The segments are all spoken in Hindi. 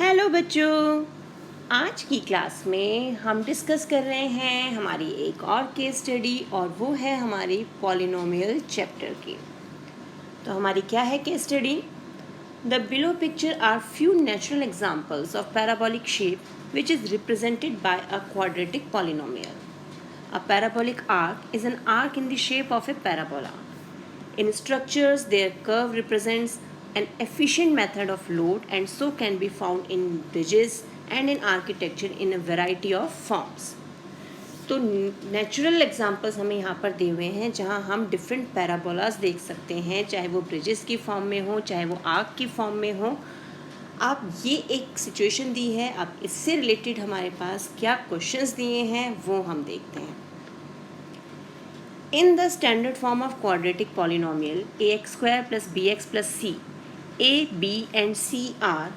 हेलो बच्चों, आज की क्लास में हम डिस्कस कर रहे हैं हमारी एक और केस स्टडी और वो है हमारी पॉलिनोमियल चैप्टर की। तो हमारी क्या है case study? The below picture are few natural examples of parabolic shape which is represented by a quadratic polynomial. A parabolic arc is an arc in the shape of a parabola. In structures, their curve represents an efficient method of load and so can be found in bridges and in architecture in a variety of forms. तो नेचुरल एग्जांपल्स हमें यहाँ पर दिए हुए हैं जहाँ हम डिफरेंट पैराबोलास देख सकते हैं, चाहे वो ब्रिजेस की फॉर्म में हो चाहे वो आर्क की फॉर्म में हो. आप ये एक सिचुएशन दी है, अब इससे रिलेटेड हमारे पास क्या क्वेश्चंस दिए हैं वो हम देखते हैं. In the standard form of quadratic polynomial ax square plus bx plus c, a, b and c are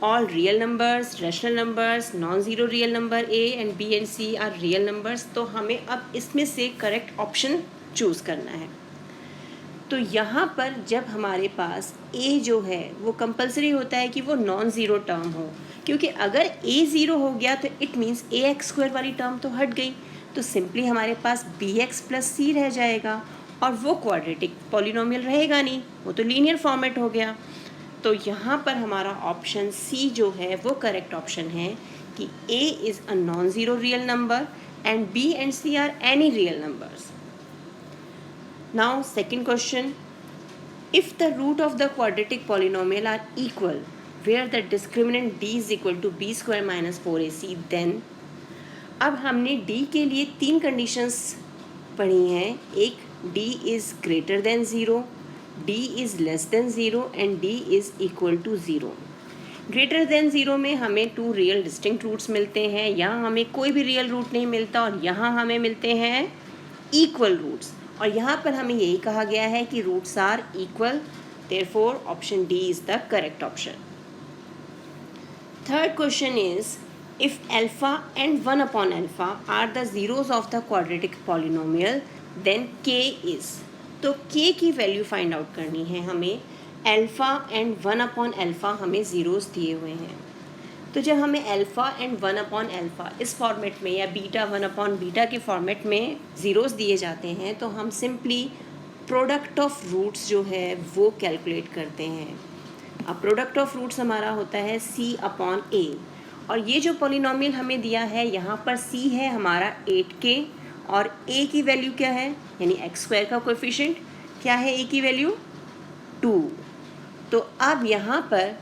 all real numbers, rational numbers, non-zero real number a and b and c are real numbers. तो हमें अब इसमें से करेक्ट ऑप्शन चूज़ करना है. तो यहाँ पर जब हमारे पास a जो है वो कंपलसरी होता है कि वो नॉन ज़ीरो टर्म हो, क्योंकि अगर a ज़ीरो हो गया तो it means A x square वाली टर्म तो हट गई. तो सिंपली हमारे पास बी एक्स प्लस सी रह जाएगा और वो क्वाड्रेटिक पॉलिनोमियल रहेगा नहीं, वो तो लीनियर फॉर्मेट हो गया. तो यहाँ पर हमारा ऑप्शन सी जो है वो करेक्ट ऑप्शन है कि a is a non zero real number and b and c are any real numbers. Now second question, if the root of the quadratic polynomial are equal where the discriminant d is equal to b square minus 4ac, then अब हमने d के लिए तीन कंडीशंस पढ़ी हैं. एक, d is greater than 0, d is less than 0 and d is equal to 0. Greater than zero में हमें टू रियल डिस्टिंक्ट रूट्स मिलते हैं, यहाँ हमें कोई भी रियल रूट नहीं मिलता और यहाँ हमें मिलते हैं इक्वल रूट्स. और यहाँ पर हमें यही कहा गया है कि roots are equal, therefore option D is the correct option. Third question is, if alpha and 1 upon alpha are the zeros of the quadratic polynomial, then k is. तो k की वैल्यू फाइंड आउट करनी है हमें. अल्फ़ा एंड 1 अपॉन अल्फ़ा हमें ज़ीरोज़ दिए हुए हैं. तो जब हमें अल्फ़ा एंड 1 अपॉन अल्फ़ा इस फॉर्मेट में या बीटा 1 अपॉन बीटा के फॉर्मेट में ज़ीरोज़ दिए जाते हैं तो हम सिंपली प्रोडक्ट ऑफ रूट्स जो है वो कैलकुलेट करते हैं. अब प्रोडक्ट ऑफ रूट्स हमारा होता है c अपॉन a. और ये जो पॉलिनोमियल हमें दिया है यहाँ पर c है हमारा 8k और a की वैल्यू क्या है, यानी एक्स स्क्वायर का कोएफिशिएंट क्या है, a की वैल्यू 2. तो अब यहाँ पर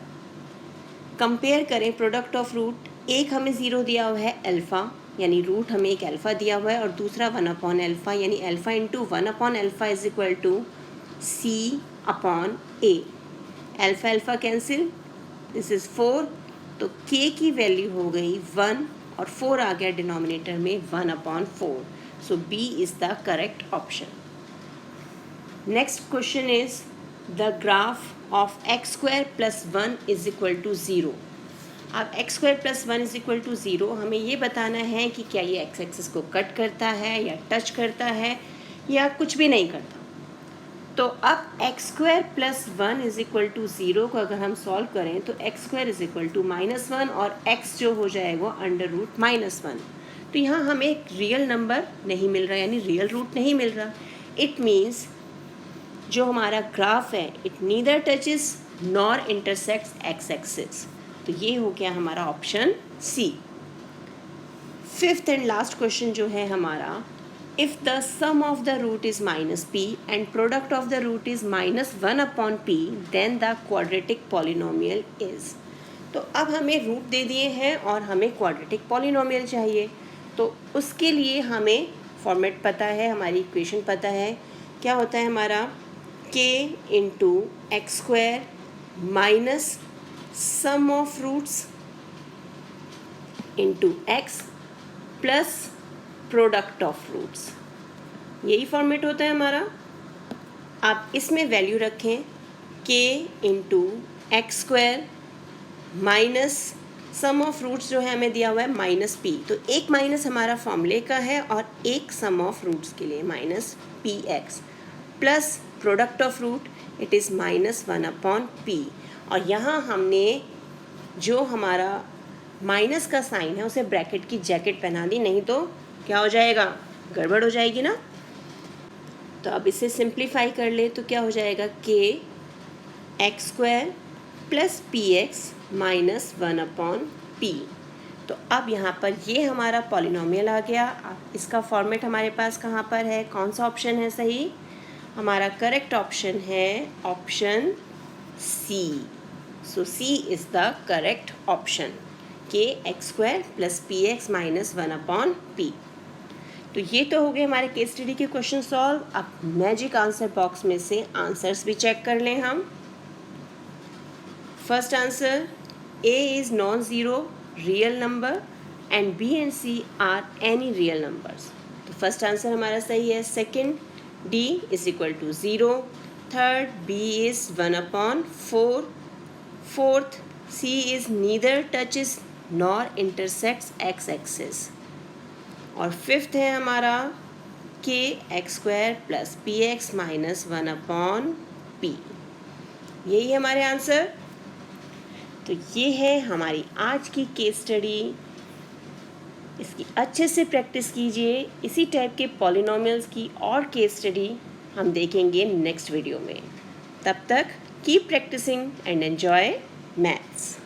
कंपेयर करें प्रोडक्ट ऑफ रूट. एक हमें ज़ीरो दिया हुआ है अल्फ़ा, यानी रूट हमें एक अल्फ़ा दिया हुआ है, और दूसरा 1 अपॉन अल्फ़ा, यानी alpha into 1 upon alpha is equal to c upon a. Alpha alpha cancel, this is 4. तो k की वैल्यू हो गई 1 और 4 आ गया डिनोमिनेटर में 1 upon 4. So b is the correct option. Next question is the graph of x square plus 1 is equal to 0. अब x square plus 1 is equal to 0 हमें ये बताना है कि क्या ये एक्स एक्सिस को कट करता है या टच करता है या कुछ भी नहीं करता. तो अब x square plus 1 is equal to 0 को अगर हम सॉल्व करें तो x square is equal to -1 और x जो हो जाएगा अंडर रूट -1. तो यहाँ हमें एक रियल नंबर नहीं मिल रहा, यानी रियल रूट नहीं मिल रहा. इट मीन्स जो हमारा ग्राफ है it neither touches nor intersects x axis. तो ये हो गया हमारा option C. Fifth and last question जो है हमारा, if the sum of the root is minus p and product of the root is minus 1 upon p, then the quadratic polynomial is. तो अब हमें रूट दे दिए हैं और हमें क्वाड्रेटिक पॉलिनोमियल चाहिए. तो उसके लिए हमें फॉर्मेट पता है, हमारी इक्वेशन पता है. क्या होता है हमारा k into x square minus sum of roots into x plus product of roots. यही फॉर्मेट होता है हमारा. आप इसमें वैल्यू रखें k into x square minus sum of roots जो है हमें दिया हुआ है माइनस p. तो एक माइनस हमारा फॉर्मूले का है और एक सम ऑफ रूट्स के लिए minus p x plus product of root it is -1 upon p. और यहाँ हमने जो हमारा माइनस का साइन है उसे ब्रैकेट की जैकेट पहना दी, नहीं तो क्या हो जाएगा, गड़बड़ हो जाएगी ना। तो अब इसे सिंप्लीफाई कर ले तो क्या हो जाएगा, के x square plus p x minus 1/p। तो अब यहाँ पर ये हमारा पॉलिनोमियल आ गया। अब इसका फॉर्मेट हमारे पास कहाँ पर है, कौन सा ऑप्शन है सही, हमारा करेक्ट ऑप्शन है option C. So C is the correct option, के x square plus p x minus 1/p। तो ये तो हो गए हमारे केस स्टडी के क्वेश्चन सॉल्व। अब मैजिक आंसर बॉक्स में से आंसर्स भी चेक कर लें हम। First answer, A is non zero real number and B and C are any real numbers. तो फर्स्ट आंसर हमारा सही है। Second, D is equal to 0। Third, B is 1/4। Fourth, C is neither touches nor intersects x axis. और फिफ्थ है हमारा k x square plus p x minus 1/p। यही है हमारे आंसर। तो ये है हमारी आज की केस स्टडी। इसकी अच्छे से प्रैक्टिस कीजिए। इसी टाइप के पॉलिनोमियल्स की और केस स्टडी हम देखेंगे नेक्स्ट वीडियो में। तब तक keep practising and enjoy maths.